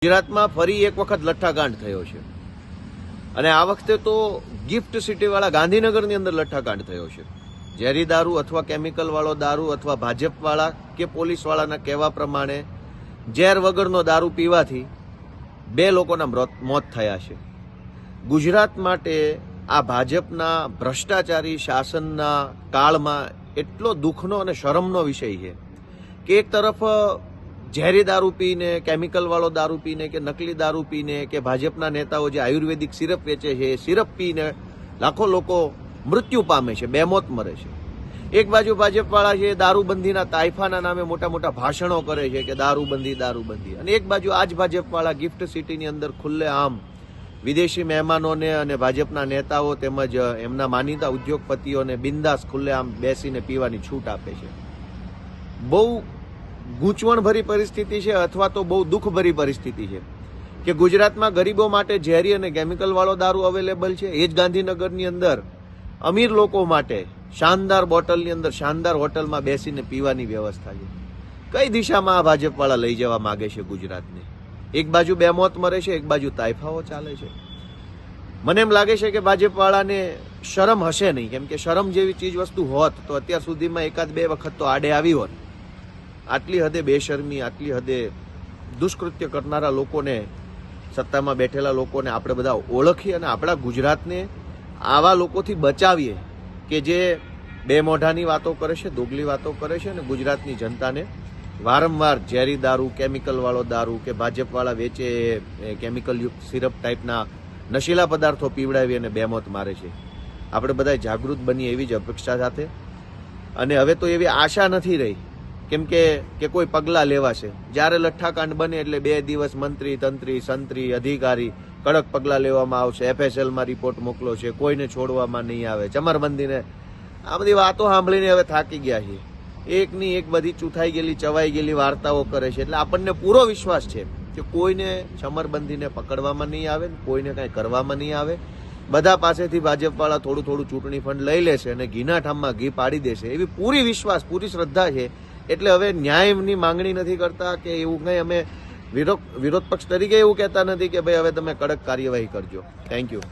ગુજરાતમાં ફરી એક વખત લઠ્ઠાકાંડ થયો છે અને આ વખતે તો ગિફ્ટ સિટીવાળા ગાંધીનગરની અંદર લઠ્ઠાકાંડ થયો છે. ઝેરી દારૂ અથવા કેમિકલવાળો દારૂ અથવા ભાજપવાળા કે પોલીસવાળાના કહેવા પ્રમાણે ઝેર વગરનો દારૂ પીવાથી 2 લોકોના મોત થયા છે. ગુજરાત માટે આ ભાજપના ભ્રષ્ટાચારી શાસનના કાળમાં એટલો દુઃખનો અને શરમનો વિષય છે કે એક તરફ ઝેરી દારૂ પીને, કેમિકલવાળો દારૂ પીને કે નકલી દારૂ પીને કે ભાજપના નેતાઓ જે આયુર્વેદિક સિરપ વેચે છે એ સિરપ પીને લાખો લોકો મૃત્યુ પામે છે, બેમોત મરે છે. એક બાજુ ભાજપવાળા છે દારૂબંધીના તાઇફાના નામે મોટા મોટા ભાષણો કરે છે કે દારૂબંધી દારૂબંધી, અને એક બાજુ આ જ ભાજપવાળા ગિફ્ટ સિટીની અંદર ખુલ્લે આમ વિદેશી મહેમાનોને અને ભાજપના નેતાઓ તેમજ એમના માનીતા ઉદ્યોગપતિઓને બિંદાસ ખુલ્લે આમ બેસીને પીવાની છૂટ આપે છે. બહુ ગૂંચવણભરી પરિસ્થિતિ છે અથવા તો બહુ દુઃખભરી પરિસ્થિતિ છે કે ગુજરાતમાં ગરીબો માટે ઝેરી અને કેમિકલવાળો દારૂ અવેલેબલ છે. એ જ ગાંધીનગરની અંદર અમીર લોકો માટે શાનદાર બોટલની અંદર શાનદાર હોટલમાં બેસીને પીવાની વ્યવસ્થા છે. કઈ દિશામાં આ ભાજપવાળા લઈ જવા માંગે છે ગુજરાતને? એક બાજુ બેમોત મરે છે, એક બાજુ તાઇફાઓ ચાલે છે. મને એમ લાગે છે કે ભાજપવાળાને શરમ હશે નહીં, કેમ કે શરમ જેવી ચીજ વસ્તુ હોત તો અત્યાર સુધીમાં 1-2 વખત તો આડે આવી હોત. આટલી હદે બેશરમી, આટલી હદે દુષ્કૃત્ય કરનારા લોકોને, સત્તામાં બેઠેલા લોકોને આપણે બધા ઓળખીએ અને આપણા ગુજરાતને આવા લોકોથી બચાવીએ કે જે બે મોઢાની વાતો કરે છે, દોગલી વાતો કરે છે અને ગુજરાતની જનતાને વારંવાર ઝેરી દારૂ, કેમિકલવાળો દારૂ કે ભાજપવાળા વેચે કેમિકલયુક્ત સિરપ ટાઈપના નશીલા પદાર્થો પીવડાવી અને બેમોત મારે છે. આપણે બધા જાગૃત બનીએ એવી જ અપેક્ષા સાથે, અને હવે તો એવી આશા નથી રહી કેમ કે કોઈ પગલાં લેવાશે. જ્યારે લઠ્ઠાકાંડ બને એટલે 2 દિવસ મંત્રી, તંત્રી, સંત્રી, અધિકારી કડક પગલાં લેવામાં આવશે, FSLમાં રિપોર્ટ મોકલો છે, કોઈને છોડવામાં નહીં આવે, ચમરબંધીને. આ બધી વાતો સાંભળીને હવે થાકી ગયા છે. એકની એક બધી ચૂથાઈ ગયેલી, ચવાઈ ગયેલી વાર્તાઓ કરે છે. એટલે આપણને પૂરો વિશ્વાસ છે કે કોઈને ચમરબંધીને પકડવામાં નહીં આવે, કોઈને કાંઈ કરવામાં નહીં આવે. બધા પાસેથી ભાજપવાળા થોડું થોડું ચૂંટણી ફંડ લઈ લેશે અને ઘીના ઠામમાં ઘી પાડી દેશે એવી પૂરી વિશ્વાસ, પૂરી શ્રદ્ધા છે. એટલે હવે ન્યાયની માંગણી નથી કરતા કે એવું કંઈ અમે વિરોધ પક્ષ તરીકે એવું કહેતા નથી કે ભાઈ હવે તમે કડક કાર્યવાહી કરજો. Thank you.